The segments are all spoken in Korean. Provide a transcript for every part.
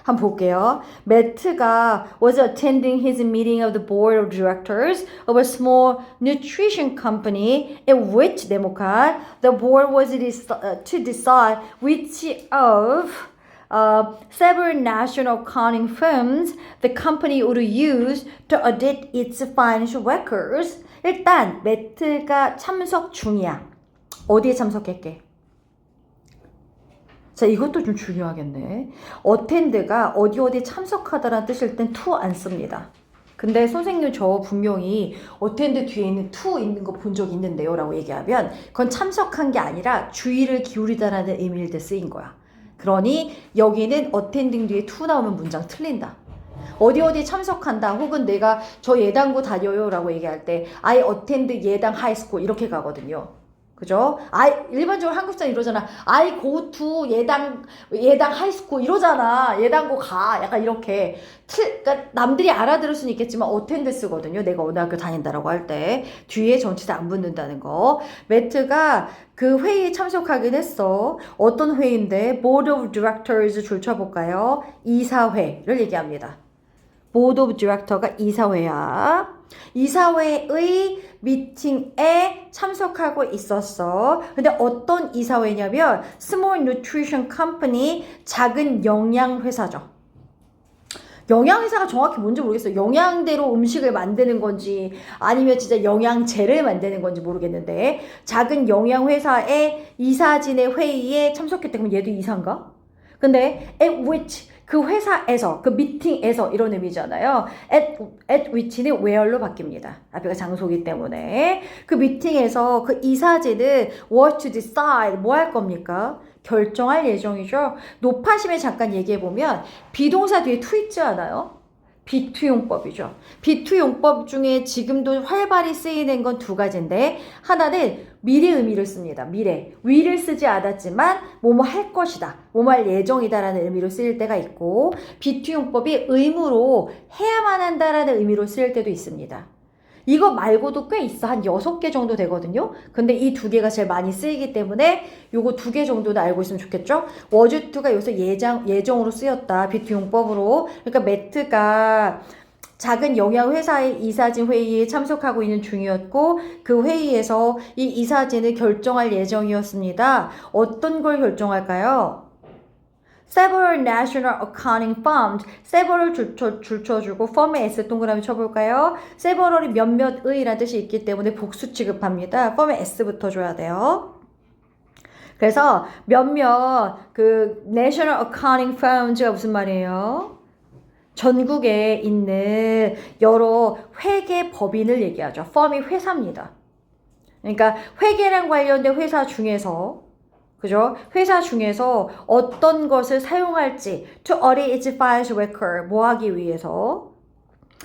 한번 볼게요. 매트가 was attending his meeting of the board of directors of a small nutrition company in which 네모칸 the board was to decide which of several national accounting firms the company would use to audit its financial records. 일단 매트가 참석 중이야. 어디에 참석했게? 자, 이것도 좀 중요하겠네. attend가 어디 참석하다라는 뜻일 땐 to 안 씁니다. 근데 선생님 저 분명히 attend 뒤에 있는 to 있는 거 본 적 있는데요 라고 얘기하면 그건 참석한 게 아니라 주의를 기울이다라는 의미일 때 쓰인 거야. 그러니 여기는 attending 뒤에 to 나오면 문장 틀린다. 어디 참석한다 혹은 내가 저 예당고 다녀요 라고 얘기할 때 I attend 예당 하이스쿨 이렇게 가거든요. 그죠? 일반적으로 한국 사람 이러잖아. I go to 예당 하이스쿨 이러잖아. 예당고 가. 약간 이렇게. 그러니까 남들이 알아들을 수는 있겠지만 attend 쓰거든요. 내가 어느 학교 다닌다라고 할 때. 뒤에 전치사 안 붙는다는 거. 매트가 그 회의에 참석하긴 했어. 어떤 회의인데? Board of Directors 줄 쳐볼까요? 이사회를 얘기합니다. Board of Director가 이사회야. 이사회의 미팅에 참석하고 있었어. 근데 어떤 이사회냐면 Small Nutrition Company, 작은 영양회사죠. 영양회사가 정확히 뭔지 모르겠어요. 영양대로 음식을 만드는 건지 아니면 진짜 영양제를 만드는 건지 모르겠는데 작은 영양회사의 이사진의 회의에 참석했대. 그럼 얘도 이사인가? 근데 at which 그 회사에서 그 미팅에서 이런 의미잖아요. at which는 where로 바뀝니다. 앞에가 장소이기 때문에 그 미팅에서 그 이사진은 was to decide 뭐 할 겁니까? 결정할 예정이죠. 높아심에 잠깐 얘기해보면 비동사 뒤에 to 있지 않아요? 비투용법이죠. 비투용법 중에 지금도 활발히 쓰이는 건 두 가지인데 하나는 미래 의미를 씁니다. 미래. will을 쓰지 않았지만 뭐뭐 할 것이다. 뭐뭐 할 예정이다 라는 의미로 쓰일 때가 있고 비투용법이 의무로 해야만 한다라는 의미로 쓰일 때도 있습니다. 이거 말고도 꽤 있어. 한 6개 정도 되거든요. 근데 이 두 개가 제일 많이 쓰이기 때문에 요거 2개 정도는 알고 있으면 좋겠죠? was to가 여기서 예정으로 쓰였다. 비투용법으로. 그러니까 매트가 작은 영양회사의 이사진 회의에 참석하고 있는 중이었고 그 회의에서 이 이사진을 결정할 예정이었습니다. 어떤 걸 결정할까요? Several national accounting firms. several 줄쳐주고 firm에 S 동그라미 쳐볼까요? several이 몇몇의라는 뜻이 있기 때문에 복수 취급합니다. firm에 S부터 줘야 돼요. 그래서 몇몇 그 national accounting firms가 무슨 말이에요? 전국에 있는 여러 회계 법인을 얘기하죠. firm이 회사입니다. 그러니까 회계랑 관련된 회사 중에서 그죠? 회사 중에서 어떤 것을 사용할지 to audit its financial record 뭐 하기 위해서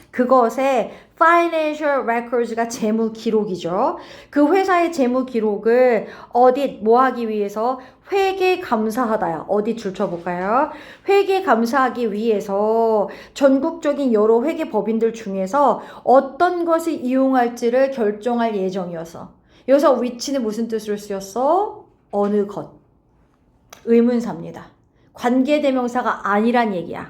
그것의 financial records가 재무 기록이죠. 그 회사의 재무 기록을 audit 뭐 하기 위해서 회계 감사하다요. 어디 줄쳐볼까요? 회계 감사하기 위해서 전국적인 여러 회계 법인들 중에서 어떤 것을 이용할지를 결정할 예정이어서 여기서 which는 무슨 뜻으로 쓰였어? 어느 것. 의문사입니다. 관계대명사가 아니란 얘기야.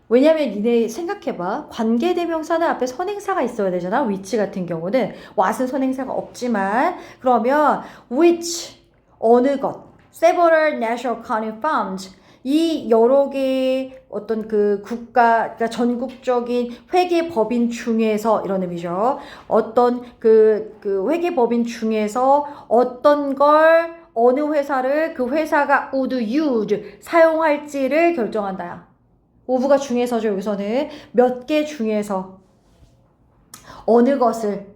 왜냐면 니네 생각해봐. 관계대명사는 앞에 선행사가 있어야 되잖아. which 같은 경우는 what은 선행사가 없지만 그러면 which 어느 것 several national accounting firms 이 여러 개의 어떤 그 그러니까 전국적인 회계법인 중에서 이런 의미죠. 어떤 그 회계법인 중에서 어떤 걸 어느 회사를 그 회사가 would use 사용할지를 결정한다. of가 중에서죠. 여기서는 몇 개 중에서 어느 것을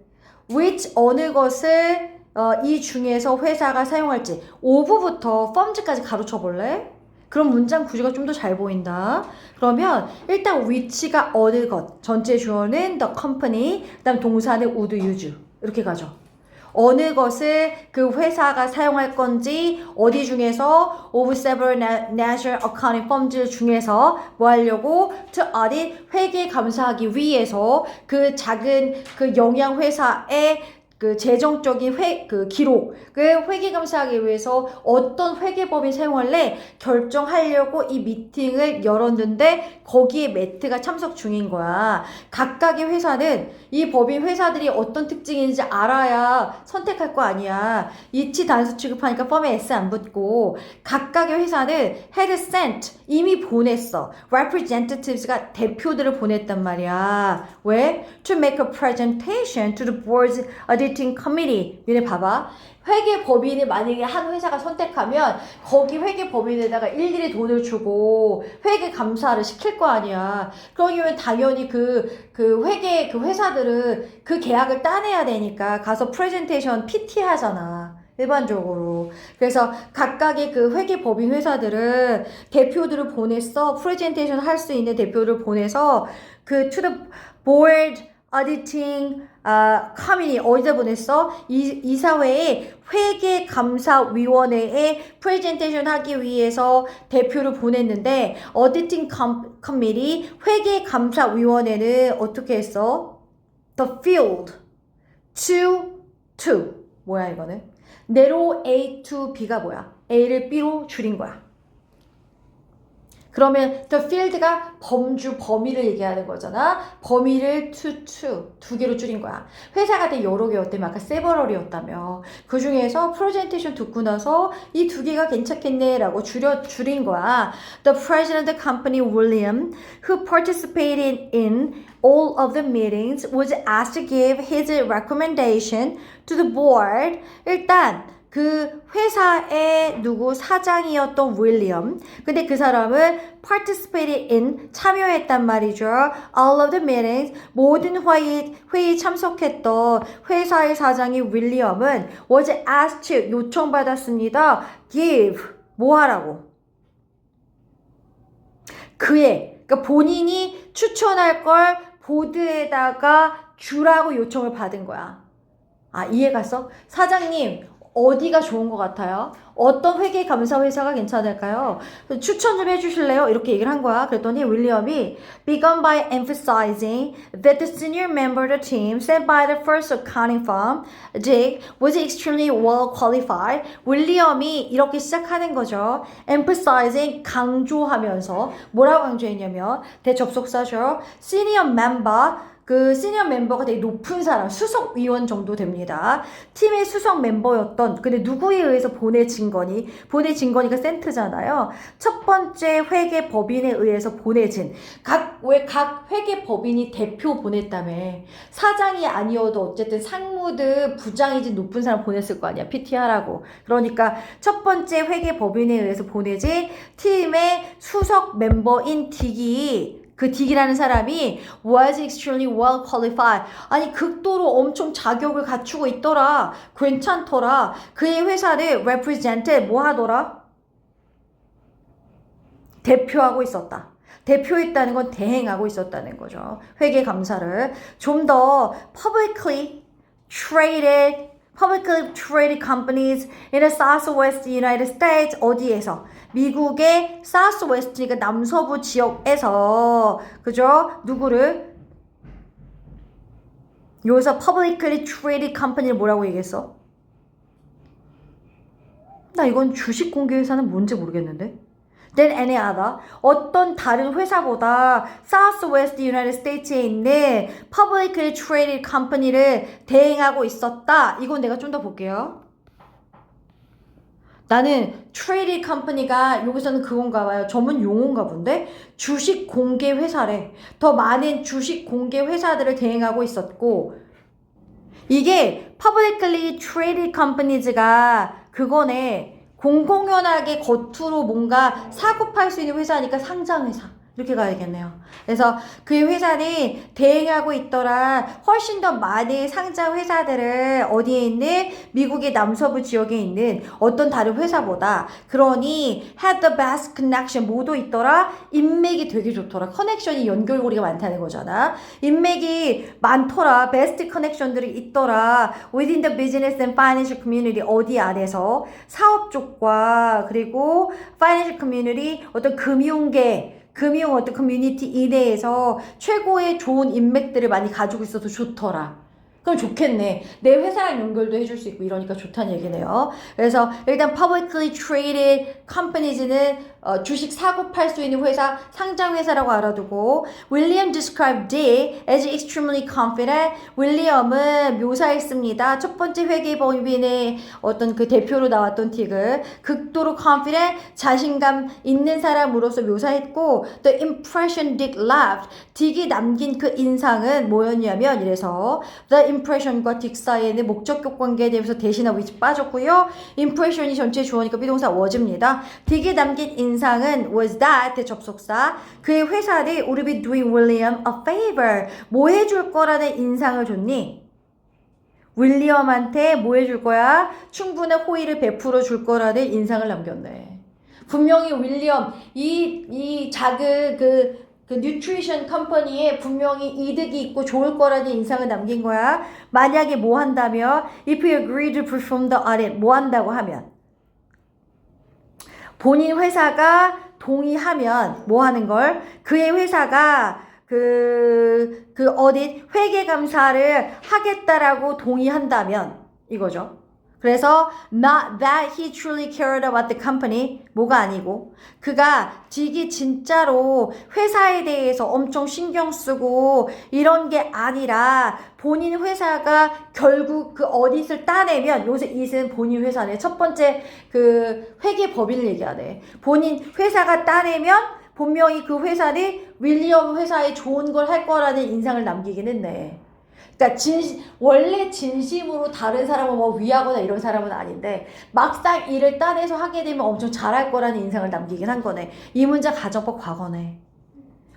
which 어느 것을 이 중에서 회사가 사용할지 of부터 firms까지 가로쳐 볼래? 그럼 문장 구조가 좀 더 잘 보인다. 그러면 일단 which가 어느 것 전체 주어는 the company 그 다음 동사는 would use 이렇게 가죠. 어느 것을 그 회사가 사용할 건지 어디 중에서 of several national accounting firms 중에서 뭐 하려고 to audit 회계 감사하기 위해서 그 작은 그 영양회사의 그 재정적인 기록을 회계감사하기 위해서 어떤 회계법인 사용할래 결정하려고 이 미팅을 열었는데 거기에 매트가 참석 중인 거야. 각각의 회사는 이 법인 회사들이 어떤 특징인지 알아야 선택할 거 아니야. 이치 단수 취급하니까 펌에 S 안 붙고 각각의 회사는 had sent 이미 보냈어. representatives가 대표들을 보냈단 말이야. 왜? To make a presentation to the board's auditing committee. 얘네 봐봐. 회계법인을 만약에 한 회사가 선택하면 거기 회계법인에다가 일일이 돈을 주고 회계감사를 시킬 거 아니야. 그러면 당연히 그 회사들은 그 계약을 따내야 되니까 가서 프레젠테이션 PT 하잖아. 일반적으로. 그래서 각각의 그 회계법인 회사들은 대표들을 보냈어. 프레젠테이션 할 수 있는 대표를 보내서 그 to the board auditing committee 어디다 보냈어? 이사회의 회계감사위원회에 프레젠테이션 하기 위해서 대표를 보냈는데 auditing committee 회계감사위원회는 어떻게 했어? The field to 뭐야 이거는? narrow A to B가 뭐야? A를 B로 줄인 거야. 그러면 the field가 범위를 얘기하는 거잖아. 범위를 두 개로 줄인 거야. 회사가 되게 여러 개였다면 아까 several이었다며. 그 중에서 프레젠테이션 듣고 나서 이 두 개가 괜찮겠네 라고 줄인 거야. The president of the company, William, who participated in all of the meetings, was asked to give his recommendation to the board. 일단 그 회사의 사장이었던 윌리엄. 근데 그 사람은 participated in 참여했단 말이죠. all of the meetings 모든 회의 참석했던 회사의 사장이 윌리엄은 was asked to 요청받았습니다. give 뭐 하라고? 그러니까 본인이 추천할 걸 보드에다가 주라고 요청을 받은 거야. 아, 이해 갔어? 사장님 어디가 좋은 것 같아요? 어떤 회계감사 회사가 괜찮을까요? 추천 좀 해주실래요? 이렇게 얘기를 한 거야. 그랬더니 윌리엄이 began by emphasizing that the senior member of the team sent by the first accounting firm, Dick, was extremely well qualified. 윌리엄이 이렇게 시작하는 거죠. emphasizing 강조하면서 뭐라고 강조했냐면 대접속사죠. senior member 그 시니어 멤버가 되게 높은 사람, 수석위원 정도 됩니다. 팀의 수석 멤버였던, 근데 누구에 의해서 보내진 거니까 센트잖아요. 첫 번째 회계법인에 의해서 보내진, 각 회계법인이 대표 보냈다며. 사장이 아니어도 어쨌든 상무든 부장이든 높은 사람 보냈을 거 아니야, PT하라고. 그러니까 첫 번째 회계법인에 의해서 보내진 팀의 수석 멤버인 딕이 그 딕이라는 사람이 was extremely well qualified. 아니 극도로 엄청 자격을 갖추고 있더라. 괜찮더라. 그의 회사를 represented 뭐 하더라? 대표하고 있었다. 대표했다는 건 대행하고 있었다는 거죠. 회계감사를 좀 더 publicly traded companies in the Southwest United States 어디에서? 미국의 Southwest, 그러니까 남서부 지역에서 그죠? 누구를? 여기서 publicly traded company를 뭐라고 얘기했어? 나 이건 주식 공개 회사는 뭔지 모르겠는데? than any other. 어떤 다른 회사보다 Southwest United States에 있는 publicly traded company를 대행하고 있었다. 이건 내가 좀 더 볼게요. 나는 traded company가 여기서는 그건가 봐요. 전문 용어인가 본데? 주식 공개 회사래. 더 많은 주식 공개 회사들을 대행하고 있었고 이게 publicly traded companies가 그거네. 공공연하게 겉으로 뭔가 사고 팔 수 있는 회사니까 상장회사 이렇게 가야겠네요. 그래서 그 회사는 대행하고 있더라. 훨씬 더 많은 상장 회사들을 어디에 있는 미국의 남서부 지역에 있는 어떤 다른 회사보다 그러니 had the best connection 모두 있더라. 인맥이 되게 좋더라. 커넥션이 연결고리가 많다는 거잖아. 인맥이 많더라. 베스트 커넥션들이 있더라. within the business and financial community 어디 안에서 사업 쪽과 그리고 financial community 어떤 금융 어떤 커뮤니티 이내에서 최고의 좋은 인맥들을 많이 가지고 있어서 좋더라. 그럼 좋겠네. 내 회사랑 연결도 해줄 수 있고 이러니까 좋다는 얘기네요. 그래서 일단 publicly traded companies는 주식 사고 팔 수 있는 회사, 상장 회사라고 알아두고 William described Dick as extremely confident. 윌리엄은 묘사했습니다. 첫 번째 회계법인의 어떤 그 대표로 나왔던 딕을 극도로 confident, 자신감 있는 사람으로서 묘사했고 The impression Dick left. 딕이 남긴 그 인상은 뭐였냐면 이래서 The impression과 딕 사이에는 목적격 관계에 대해서 대신하고 위치 빠졌고요. impression이 전체 주어니까 비동사 was입니다. 딕이 남긴 인상은 was that 접속사 그의 회사를 would be doing William a favor 뭐 해줄 거라는 인상을 줬니? 윌리엄한테 뭐 해줄 거야? 충분한 호의를 베풀어 줄 거라는 인상을 남겼네. 분명히 윌리엄 이 작은 그 뉴트리션 컴퍼니에 분명히 이득이 있고 좋을 거라는 인상을 남긴 거야. 만약에 뭐 한다면 if you agree to perform the audit 뭐 한다고 하면 본인 회사가 동의하면 뭐 하는 걸? 그의 회사가 그 어디 회계감사를 하겠다라고 동의한다면 이거죠. 그래서 not that he truly cared about the company 뭐가 아니고 그가 딕이 진짜로 회사에 대해서 엄청 신경 쓰고 이런 게 아니라 본인 회사가 결국 그 어딧을 따내면 요새 이은 본인 회사네 첫 번째 그 회계법인을 얘기하네 본인 회사가 따내면 분명히 그 회사는 윌리엄 회사에 좋은 걸 할 거라는 인상을 남기긴 했네. 그러니까 원래 진심으로 다른 사람을 뭐 위하거나 이런 사람은 아닌데 막상 일을 따내서 하게 되면 엄청 잘할 거라는 인상을 남기긴 한 거네. 이 문장 가정법 과거네.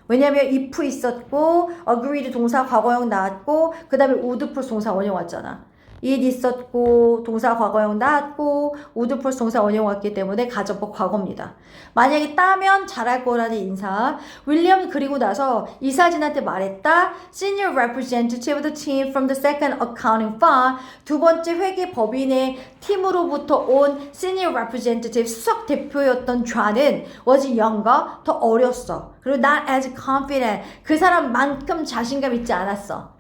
왜냐면 if 있었고 agreed 동사 과거형 나왔고 그 다음에 would plus 동사 원형 왔잖아. it 있었고 동사 과거형 나왔고 would plus 동사 원형 왔기 때문에 가정법 과거입니다. 만약에 따면 잘할 거라는 인상. 윌리엄이 그리고 나서 이사진한테 말했다. Senior representative of the team from the second accounting firm. 두 번째 회계법인의 팀으로부터 온 senior representative 수석 대표였던 좌는 was younger 더 어렸어. 그리고 not as confident 그 사람만큼 자신감 있지 않았어.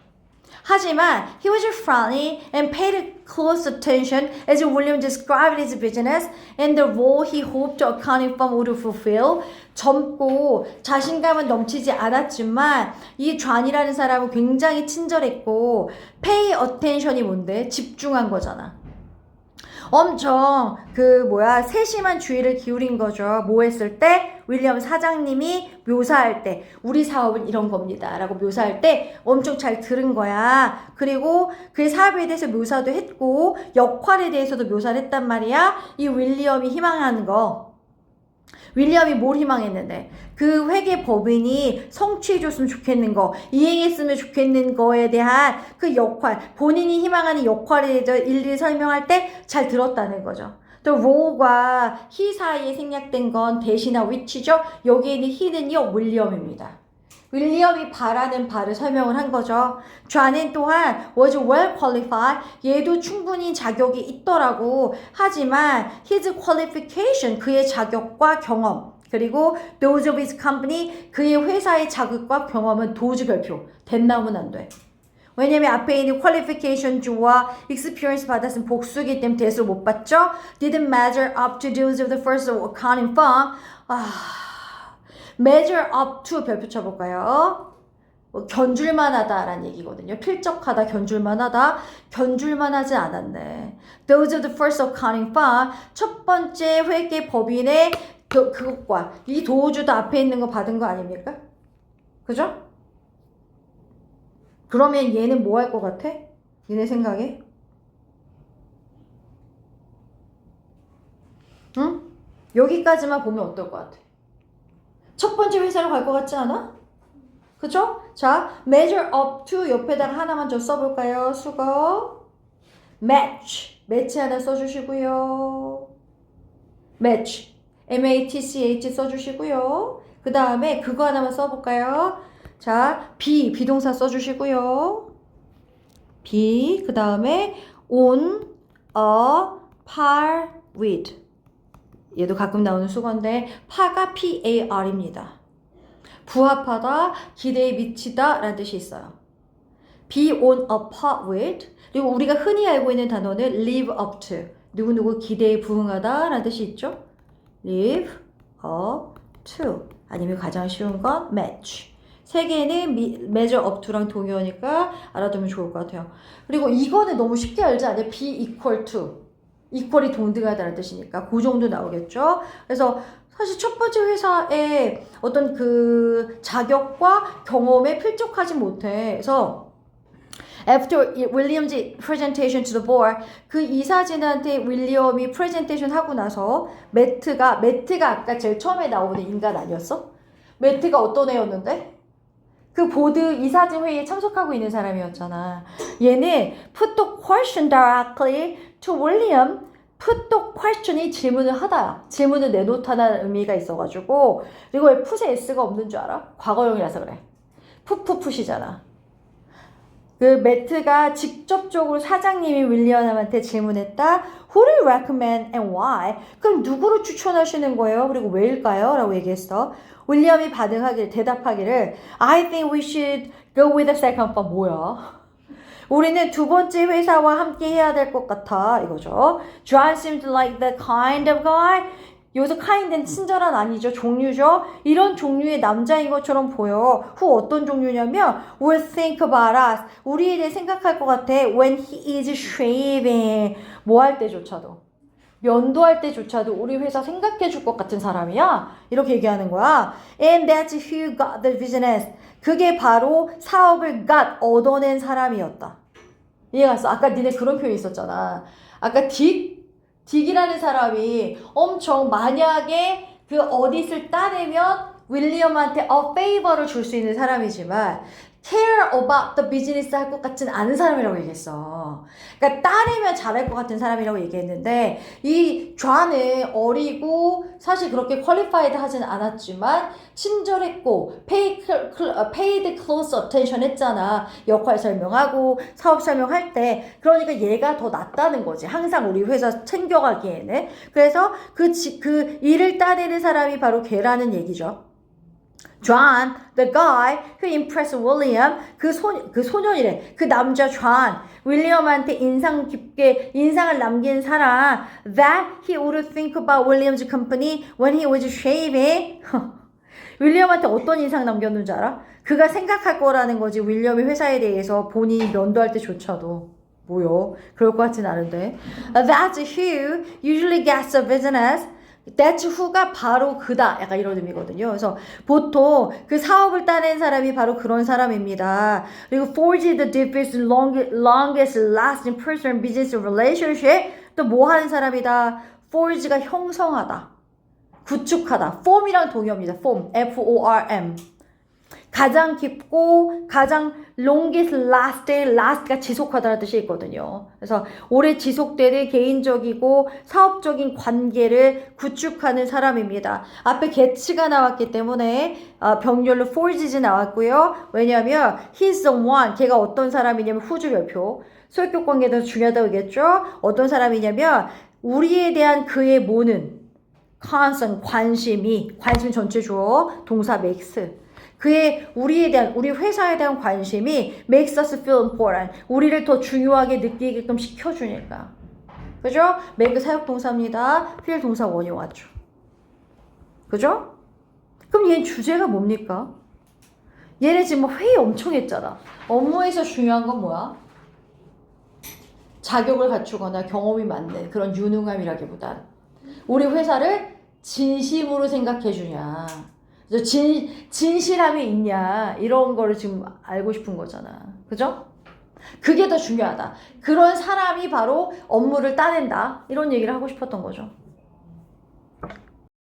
하지만 he was friendly and paid close attention as William described his business and the role he hoped the accounting firm would fulfill. 젊고 자신감은 넘치지 않았지만 이 존이라는 사람은 굉장히 친절했고 pay attention이 뭔데? 집중한 거잖아. 엄청 세심한 주의를 기울인 거죠. 뭐 했을 때? 윌리엄 사장님이 묘사할 때 우리 사업은 이런 겁니다 라고 묘사할 때 엄청 잘 들은 거야. 그리고 그의 사업에 대해서 묘사도 했고 역할에 대해서도 묘사를 했단 말이야. 이 윌리엄이 희망하는 거 윌리엄이 뭘 희망했는데 그 회계법인이 성취해줬으면 좋겠는 거 이행했으면 좋겠는 거에 대한 그 역할 본인이 희망하는 역할에 대해서 일일이 설명할 때 잘 들었다는 거죠. 또 role과 he 사이에 생략된 건 대시나 위치죠. 여기에 있는 he는요 윌리엄입니다. 윌리엄이 바라는 바를 설명을 한 거죠. 존은 또한 was well qualified. 얘도 충분히 자격이 있더라고. 하지만 his qualification, 그의 자격과 경험, 그리고 those of his company, 그의 회사의 자격과 경험은 도주 별표. 된 나오면 안 돼. 왜냐면 앞에 있는 qualification 주와 experience 받았으면 복수기 때문에 대수를 못 받죠. Didn't measure up to those of the first accounting firm. measure up to 별표 쳐볼까요? 견줄만 하다라는 얘기거든요. 필적하다, 견줄만 하다. 견줄만 하지 않았네. Those of the first accounting firm. 첫 번째 회계법인의 그것과 이 도주도 앞에 있는 거 받은 거 아닙니까? 그죠? 그러면 얘는 뭐 할 것 같아? 얘네 생각에? 응? 여기까지만 보면 어떨 것 같아? 첫 번째 회사로 갈 것 같지 않아? 그죠? 자, measure up to 옆에다가 하나만 더 써볼까요? 수거. match. match 하나 써주시고요. match. match 써주시고요. 그 다음에 그거 하나만 써볼까요? 자, 비동사 써주시고요. 그 다음에 on a par with. 얘도 가끔 나오는 수건데 파가 PAR입니다. 부합하다, 기대에 미치다 라는 뜻이 있어요. be on a par with. 그리고 우리가 흔히 알고 있는 단어는 live up to. 누구누구 기대에 부응하다 라는 뜻이 있죠. live up to. 아니면 가장 쉬운 건 match. 세 개는 measure up to랑 동의어니까 알아두면 좋을 것 같아요. 그리고 이거는 너무 쉽게 알지 않냐? be equal to. equal이 동등하다는 뜻이니까 그 정도 나오겠죠. 그래서 사실 첫 번째 회사의 어떤 그 자격과 경험에 필적하지 못해. 그래서 After William's presentation to the board, 그 이사진한테 윌리엄이 프레젠테이션 하고 나서 매트가 아까 제일 처음에 나오는 인간 아니었어? 매트가 어떤 애였는데? 그 보드 이사진 회의에 참석하고 있는 사람이었잖아. 얘는 put the question directly to William. put the question이 질문을 하다야. 질문을 내놓다는 의미가 있어가지고. 그리고 왜 put에 s가 없는 줄 알아? 과거형이라서 그래. 풋풋풋이잖아. 그 매트가 직접적으로 사장님이 윌리엄한테 질문했다. Who do you recommend and why? 그럼 누구를 추천하시는 거예요? 그리고 왜일까요? 라고 얘기했어. 윌리엄이 대답하기를 I think we should go with the second firm. 뭐야? 우리는 두 번째 회사와 함께 해야 될 것 같아. 이거죠. John seemed like the kind of guy. 여기서 kind는 친절한 아니죠. 종류죠. 이런 종류의 남자인 것처럼 보여. who 어떤 종류냐면 will think about us. 우리에 대해 생각할 것 같아. when he is shaving. 뭐 할 때조차도. 면도할 때조차도 우리 회사 생각해 줄 것 같은 사람이야. 이렇게 얘기하는 거야. And that's who got the business. 그게 바로 사업을 얻어낸 사람이었다. 이해가 갔어? 아까 니네 그런 표현이 있었잖아. 아까 딕이라는 사람이 엄청 만약에 그 어딧을 따내면 윌리엄한테 a favor를 줄 수 있는 사람이지만 care about the business 할 것 같진 않은 사람이라고 얘기했어. 그러니까 따내면 잘할 것 같은 사람이라고 얘기했는데 이 존은 어리고 사실 그렇게 퀄리파이드 하진 않았지만 친절했고 paid close attention 했잖아. 역할 설명하고 사업 설명할 때. 그러니까 얘가 더 낫다는 거지. 항상 우리 회사 챙겨가기에는. 그래서 그 일을 따내는 사람이 바로 걔라는 얘기죠. John, the guy who impressed William, 그 소년이래. 그 남자 John, 윌리엄한테 인상을 남긴 사람. That he would think about William's company when he was shaving. 윌리엄한테 어떤 인상 남겼는지 알아? 그가 생각할 거라는 거지. 윌리엄의 회사에 대해서 본인이 면도할 때조차도. 뭐요? 그럴 것 같진 않은데. That's who usually gets the business. That's who가 바로 그다. 약간 이런 의미거든요. 그래서 보통 그 사업을 따낸 사람이 바로 그런 사람입니다. 그리고 forge the deepest, longest lasting personal business relationship. 또 뭐 하는 사람이다? forge가 형성하다. 구축하다. form이랑 동의어입니다. form. F-O-R-M. 가장 깊고 가장 longest last가 지속하다는 뜻이 있거든요. 그래서 오래 지속되는 개인적이고 사업적인 관계를 구축하는 사람입니다. 앞에 get가 나왔기 때문에 병렬로 forges 나왔고요. 왜냐하면 he's the one, 걔가 어떤 사람이냐면 후주별표. 소유격 관계도 중요하다고 얘기했죠. 어떤 사람이냐면 우리에 대한 그의 모는 concern, 관심 전체 주어 동사 makes. 그의 우리 회사에 대한 관심이 makes us feel important. 우리를 더 중요하게 느끼게끔 시켜주니까. 그죠? make 사역동사입니다. feel 동사 원형 왔죠. 그죠? 그럼 얘는 주제가 뭡니까? 얘네 지금 회의 엄청 했잖아. 업무에서 중요한 건 뭐야? 자격을 갖추거나 경험이 많는 그런 유능함이라기보단 우리 회사를 진심으로 생각해 주냐. 진실함이 있냐 이런 거를 지금 알고 싶은 거잖아. 그죠? 그게 더 중요하다. 그런 사람이 바로 업무를 따낸다. 이런 얘기를 하고 싶었던 거죠.